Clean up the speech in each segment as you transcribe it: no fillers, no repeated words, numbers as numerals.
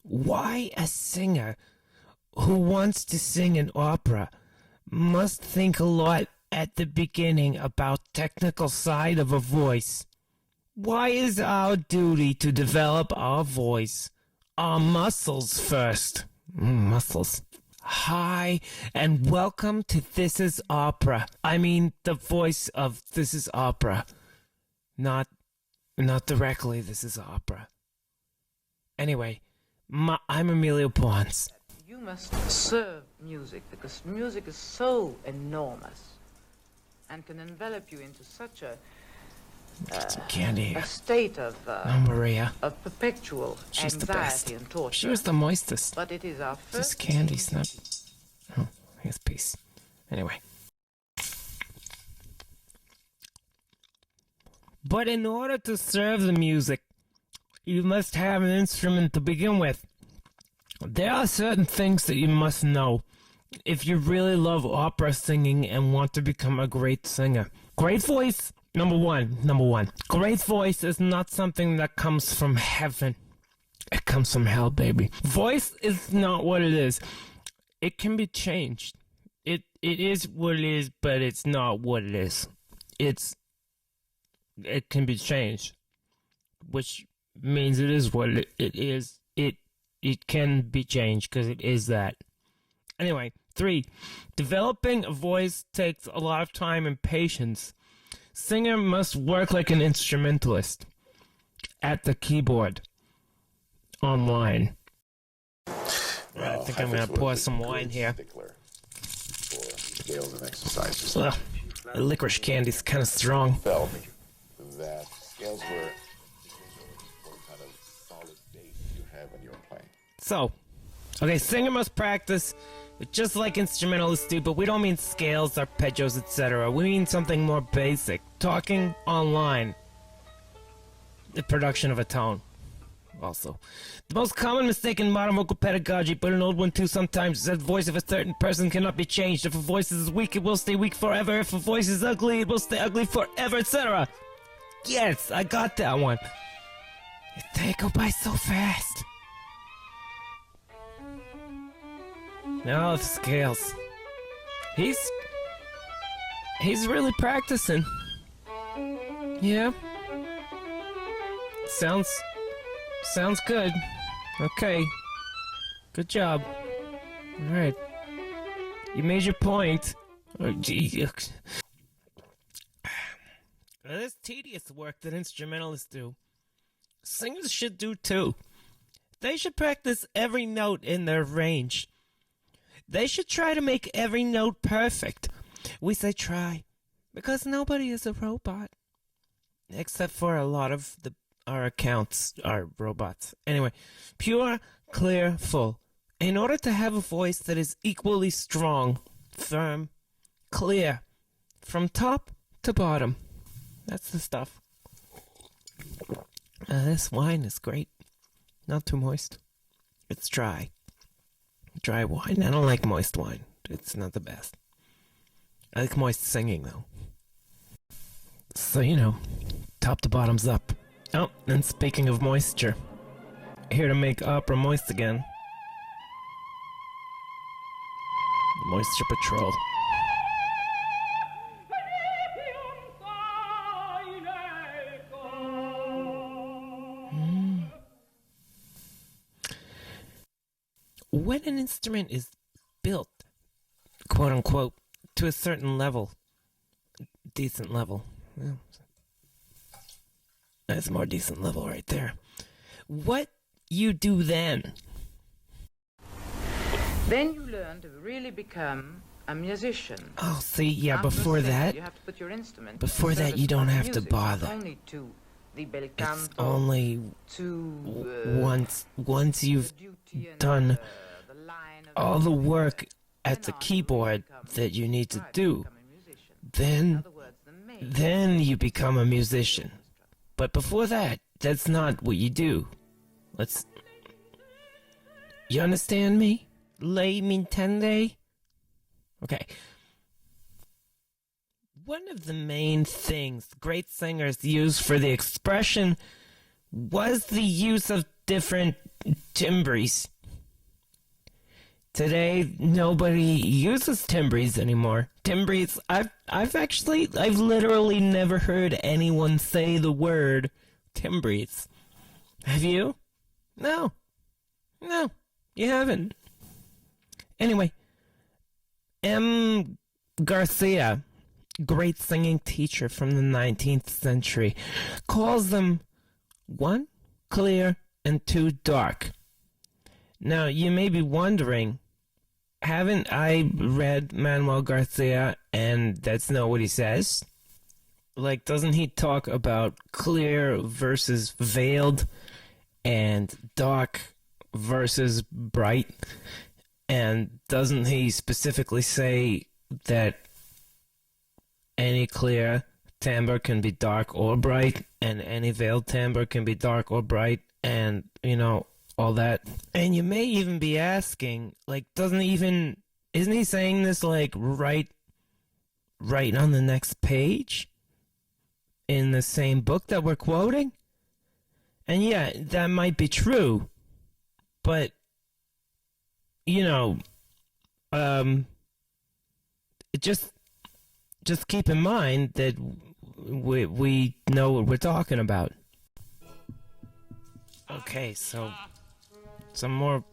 Why a singer who wants to sing an opera must think a lot at the beginning about technical side of a voice? Why is our duty to develop our voice, our muscles first? Muscles. Hi, and welcome to This Is Opera. I mean, the voice of This Is Opera. Not directly This Is Opera. Anyway, I'm Amelio Pawns. You must serve music because music is so enormous and can envelop you into such a Candy. a state of Maria. of perpetual She's the best. anxiety and torture. She was the moistest. But it is our first. This candy's not. Oh, here's peace. Anyway. But in order to serve the music, you must have an instrument to begin with. There are certain things that you must know if you really love opera singing and want to become a great singer. Great voice, number one. Great voice is not something that comes from heaven. It comes from hell, baby. Voice is not what it is. It can be changed. It is what it is, but it's not what it is. It can be changed, which means it is what it is. It can be changed because it is that. Anyway, 3, developing a voice takes a lot of time and patience. Singer must work like an instrumentalist at the keyboard online. I think I'm going to pour some wine here. Scales and exercises. Ugh, the licorice candy's kind of strong. Felt that scales were what kind of solid base you have when you're playing. So, okay, singer must practice just like instrumentalists do, but we don't mean scales, arpeggios, etc. We mean something more basic. Talking online. The production of a tone. Also. The most common mistake in modern vocal pedagogy, but an old one too sometimes, is that the voice of a certain person cannot be changed. If a voice is weak, it will stay weak forever. If a voice is ugly, it will stay ugly forever, etc. Yes, I got that one. They go by so fast. No, the scales. He's really practicing. Yeah. Sounds good. Okay. Good job. Alright. You made your point. Oh, gee. This tedious work that instrumentalists do, singers should do too. They should practice every note in their range. They should try to make every note perfect. We say try, because nobody is a robot. Except for a lot of our accounts are robots. Anyway, pure, clear, full. In order to have a voice that is equally strong, firm, clear, from top to bottom. That's the stuff. This wine is great. Not too moist. It's dry. Dry wine. I don't like moist wine. It's not the best. I like moist singing, though. So, top to bottom's up. Oh, and speaking of moisture, here to make opera moist again. Moisture Patrol. When an instrument is built, quote unquote, to a certain level, decent level, well, that's a more decent level right there. What you do then? Then you learn to really become a musician. Oh, see, yeah, After before singing, that, you have to put your instrument before in that, service you don't of have to music, bother. not only to the bel It's canto, only to once you've the duty and, done the line of all the work at then the on, you keyboard become that you need to right, do, become a musician. In then other words, the main then you become a musician. But before that, that's not what you do. You understand me? Lei m'intende? Okay. One of the main things great singers use for the expression was the use of different Timbres. Today, nobody uses timbres anymore. Timbres, I've literally never heard anyone say the word timbres. Have you? No, you haven't. Anyway, M. Garcia, great singing teacher from the 19th century, calls them 1, clear, and 2, dark. Now, you may be wondering, haven't I read Manuel Garcia and that's not what he says? Like, doesn't he talk about clear versus veiled and dark versus bright? And doesn't he specifically say that any clear timbre can be dark or bright, and any veiled timbre can be dark or bright, and, all that? And you may even be asking, like, isn't he saying this, like, right on the next page in the same book that we're quoting? And yeah, that might be true, but, just keep in mind that we know what we're talking about. Okay, so some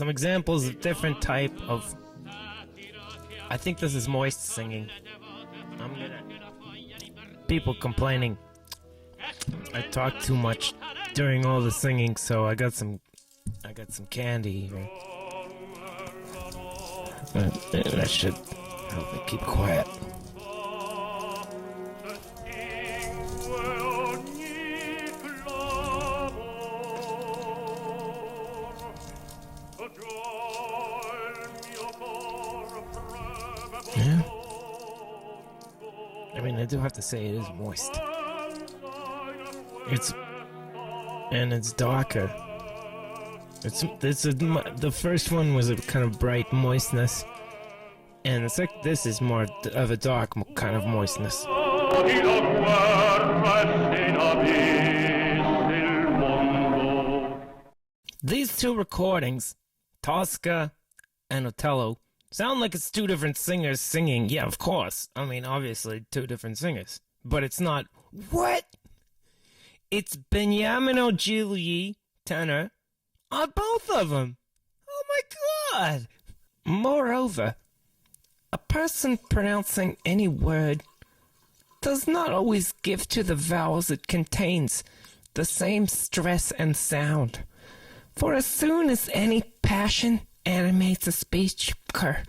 examples of different type of, I think this is moist singing. People complaining I talk too much during all the singing, so I got some candy here. That should help me keep quiet. Yeah. I mean, I do have to say it is moist. It's darker. The first one was a kind of bright moistness, and this is more of a dark kind of moistness. These two recordings, Tosca and Otello, sound like it's two different singers singing. Yeah, of course. I mean, obviously, two different singers. But it's not. What? It's Beniamino Gigli, tenor, on both of them. Oh my God. Moreover, a person pronouncing any word does not always give to the vowels it contains the same stress and sound. For as soon as any passion animates a speaker,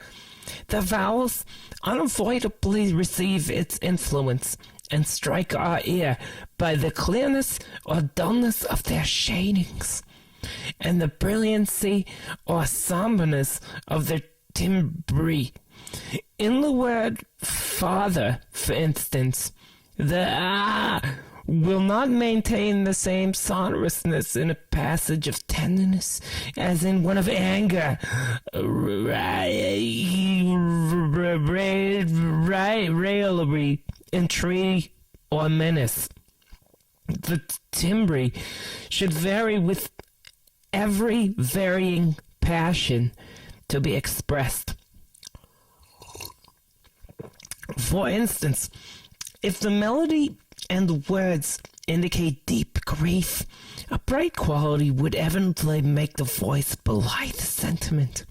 the vowels unavoidably receive its influence and strike our ear by the clearness or dullness of their shadings, and the brilliancy or somberness of their timbre. In the word father, for instance, the will not maintain the same sonorousness in a passage of tenderness as in one of anger, raillery, entreaty, or menace. The timbre should vary with every varying passion to be expressed. For instance, if the melody and the words indicate deep grief, a bright quality would evidently make the voice belie the sentiment.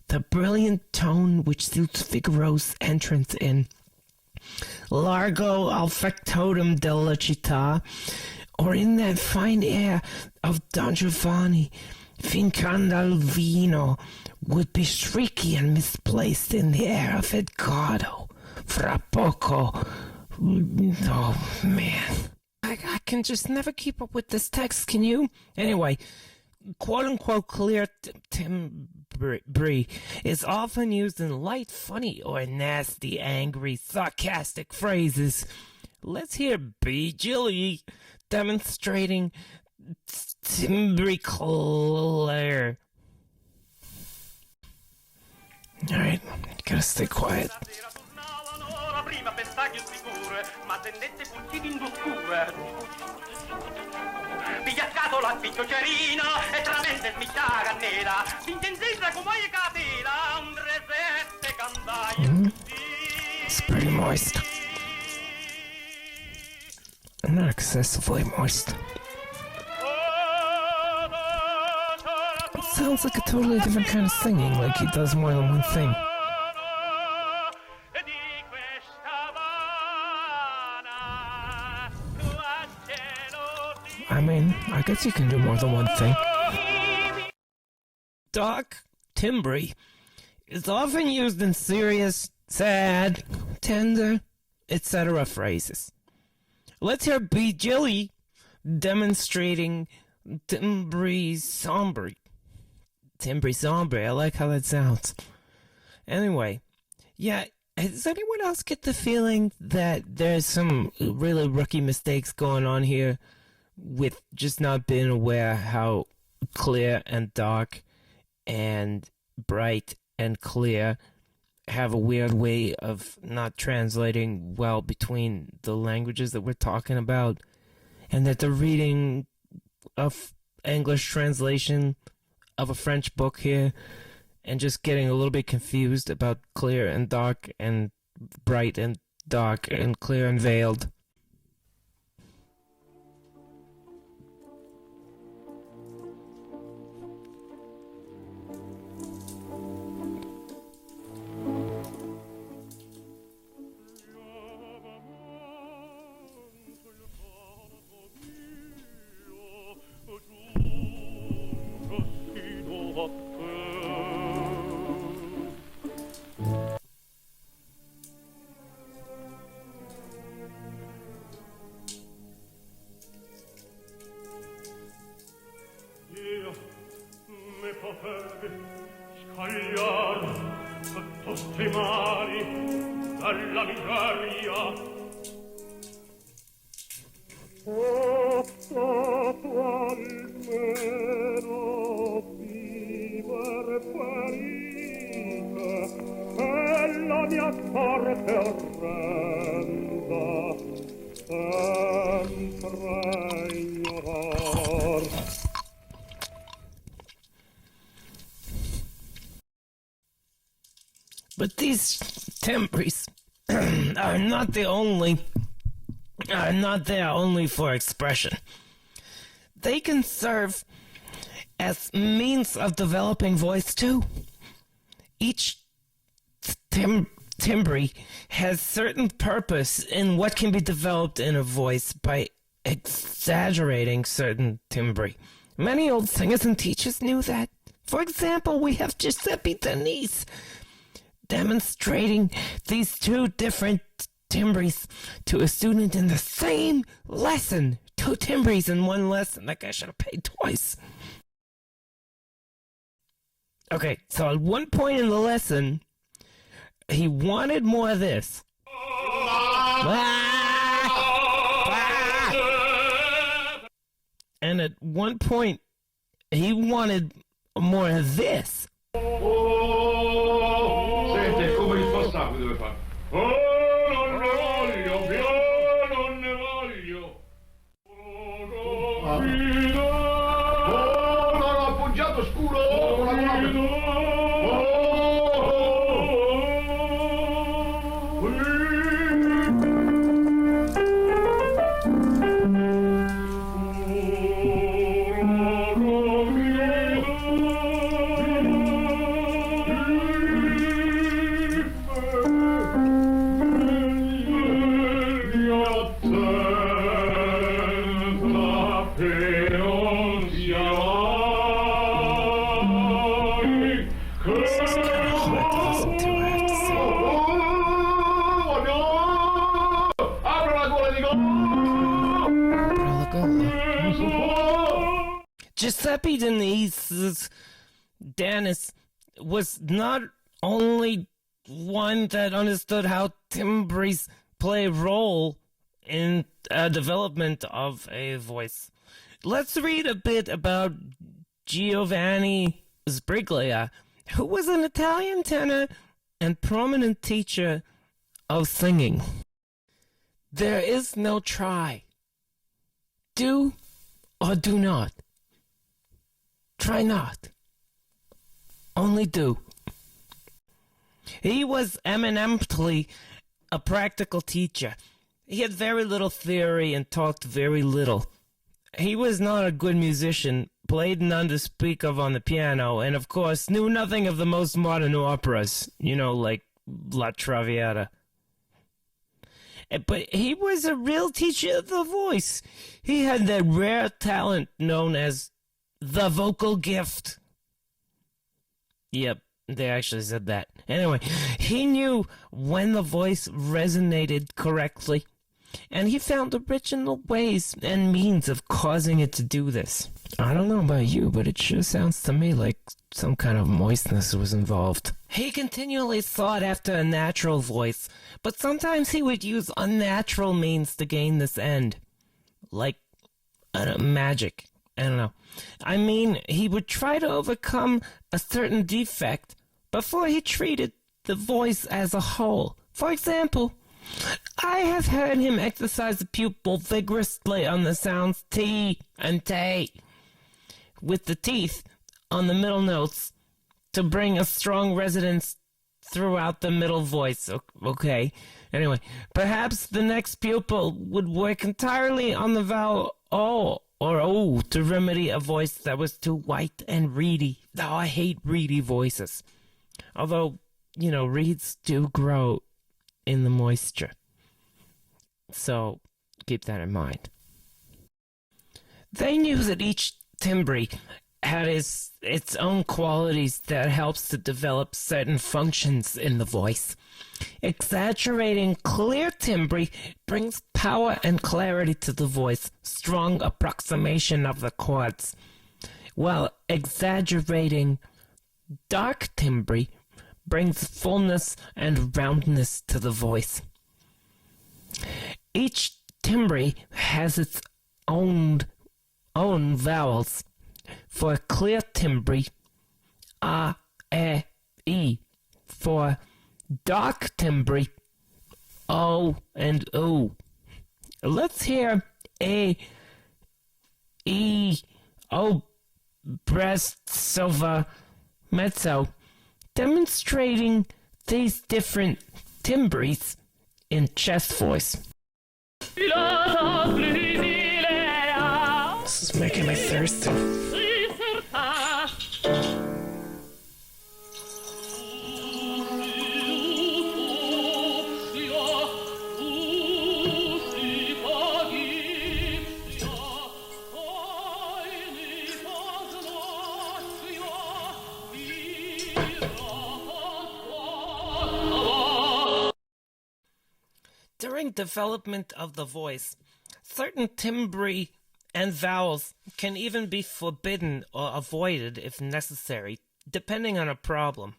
The brilliant tone which suits Figaro's entrance in Largo al factotum della città, or in that fine air of Don Giovanni fincando al vino, would be shrieky and misplaced in the air of Edgardo fra poco. Oh, man. I can just never keep up with this text, can you? Anyway, quote-unquote clear timbre is often used in light, funny, or nasty, angry, sarcastic phrases. Let's hear B. Gigli demonstrating timbre clear. Alright, gotta stay quiet. Pigliascato la spiccioccerina e tra mente smiccia cannella. Vincenzenza come capela, un resette candaie. It's pretty moist. Not excessively moist. It sounds like a totally different kind of singing, like he does more than one thing. I mean, I guess you can do more than one thing. Doc, timbre, is often used in serious, sad, tender, etc. phrases. Let's hear B. Jilly demonstrating timbre sombre. Timbre sombre, I like how that sounds. Anyway, yeah, does anyone else get the feeling that there's some really rookie mistakes going on here with just not being aware how clear and dark and bright and clear have a weird way of not translating well between the languages that we're talking about, and that the reading of English translation of a French book here and just getting a little bit confused about clear and dark and bright and dark and clear and veiled. But these timbres are not there only for expression. They can serve as means of developing voice too. Each timbre has certain purpose in what can be developed in a voice by exaggerating certain timbre. Many old singers and teachers knew that. For example, we have Giuseppe Denise demonstrating these two different timbres to a student in the same lesson. Two timbres in one lesson. That guy should have paid twice. Okay, so at one point in the lesson, he wanted more of this. And at one point, he wanted more of this. Senti, come il passato deve fare. Oh, non ne voglio, io non ne voglio. Oh, no, appoggiato scuro, con la Giuseppe Denise's Dennis was not only one that understood how timbres play a role in development of a voice. Let's read a bit about Giovanni Sbriglia, who was an Italian tenor and prominent teacher of singing. There is no try. Do or do not. Try not. Only do. He was eminently a practical teacher. He had very little theory and talked very little. He was not a good musician, played none to speak of on the piano, and of course knew nothing of the most modern operas, like La Traviata. But he was a real teacher of the voice. He had that rare talent known as the vocal gift. Yep, they actually said that. Anyway, he knew when the voice resonated correctly, and he found original ways and means of causing it to do this. I don't know about you, but it sure sounds to me like some kind of moistness was involved. He continually sought after a natural voice, but sometimes he would use unnatural means to gain this end. Like, magic. I don't know. I mean, he would try to overcome a certain defect before he treated the voice as a whole. For example, I have heard him exercise the pupil vigorously on the sounds T and T, with the teeth on the middle notes to bring a strong resonance throughout the middle voice. Okay. Anyway, perhaps the next pupil would work entirely on the vowel O or O to remedy a voice that was too white and reedy. Oh, I hate reedy voices. Although, reeds do grow in the moisture. So, keep that in mind. They knew that each timbre had its own qualities that helps to develop certain functions in the voice. Exaggerating clear timbre brings power and clarity to the voice, strong approximation of the chords, while exaggerating dark timbre brings fullness and roundness to the voice. Each timbre has its own vowels. For clear timbre, A, E. For dark timbre, O and O. Let's hear A, E, O, breast, silver, mezzo, demonstrating these different timbres in chest voice. This is making me thirsty. During development of the voice, certain timbre and vowels can even be forbidden or avoided if necessary, depending on a problem.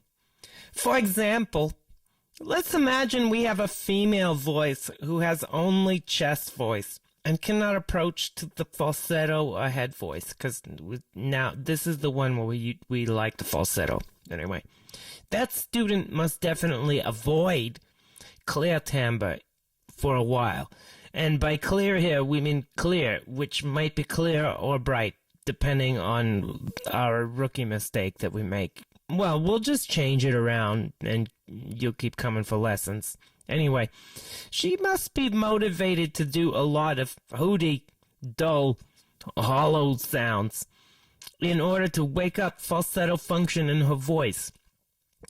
For example, let's imagine we have a female voice who has only chest voice and cannot approach to the falsetto or head voice, because now this is the one where we like the falsetto. Anyway, that student must definitely avoid clear timbre for a while. And by clear here, we mean clear, which might be clear or bright, depending on our rookie mistake that we make. Well, we'll just change it around, and you'll keep coming for lessons. Anyway, she must be motivated to do a lot of hooty, dull, hollow sounds in order to wake up falsetto function in her voice.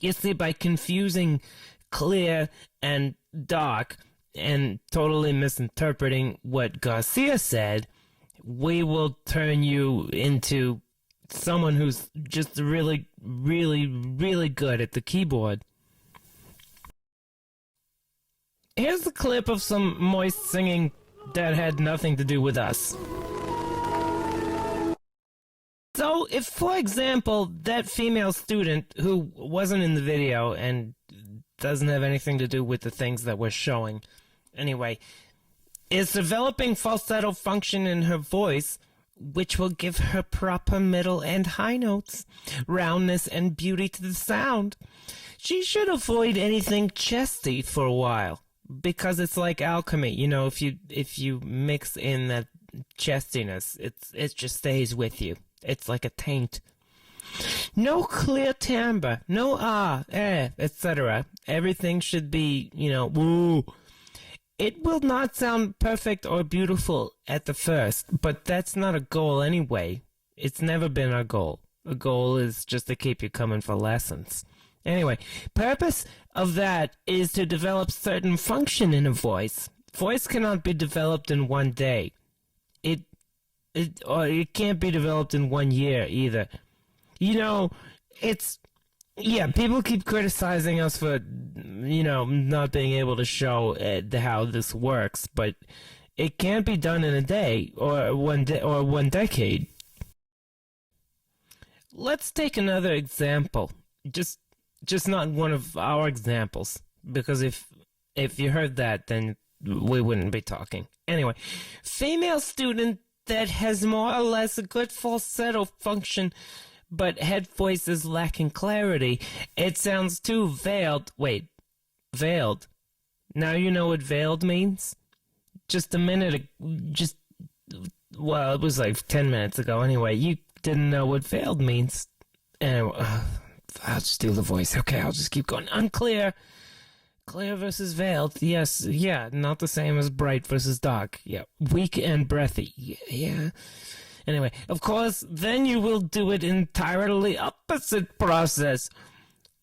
You see, by confusing clear and dark, and totally misinterpreting what Garcia said, we will turn you into someone who's just really, really, really good at the keyboard. Here's a clip of some moist singing that had nothing to do with us. So, if, for example, that female student who wasn't in the video and doesn't have anything to do with the things that we're showing, anyway, is developing falsetto function in her voice, which will give her proper middle and high notes, roundness and beauty to the sound, she should avoid anything chesty for a while, because it's like alchemy. If you mix in chestiness. It just stays with you. It's like a taint. No clear timbre, no etc. Everything should be, woo. It will not sound perfect or beautiful at the first, but that's not a goal anyway. It's never been our goal. The goal is just to keep you coming for lessons. Anyway, purpose of that is to develop certain function in a voice. Voice cannot be developed in one day. It can't be developed in 1 year either. People keep criticizing us for, not being able to show how this works, but it can't be done in a day or one decade. Let's take another example. Just not one of our examples, because if you heard that, then we wouldn't be talking. Anyway, female student that has more or less a good falsetto function, but head voice is lacking clarity. It sounds too veiled. Wait, veiled. Now you know what veiled means? It was like 10 minutes ago anyway. You didn't know what veiled means. Anyway, I'll just do the voice. Okay, I'll just keep going. Unclear. Clear versus veiled. Yes, yeah, not the same as bright versus dark. Yeah, weak and breathy. Yeah. Anyway, of course, then you will do it entirely opposite process.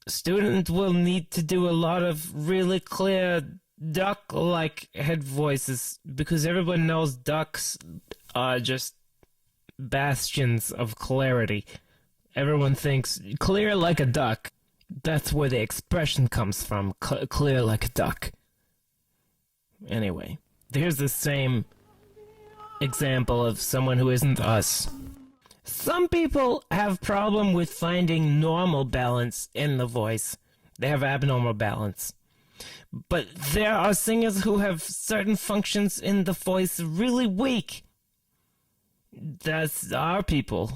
Student will need to do a lot of really clear duck-like head voices, because everyone knows ducks are just bastions of clarity. Everyone thinks clear like a duck. That's where the expression comes from, clear like a duck. Anyway, here's the same example of someone who isn't us. Some people have problem with finding normal balance in the voice. They have abnormal balance. But there are singers who have certain functions in the voice really weak. That's our people.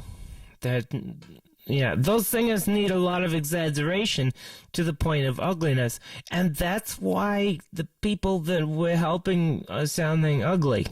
Those singers need a lot of exaggeration to the point of ugliness, and that's why the people that we're helping are sounding ugly.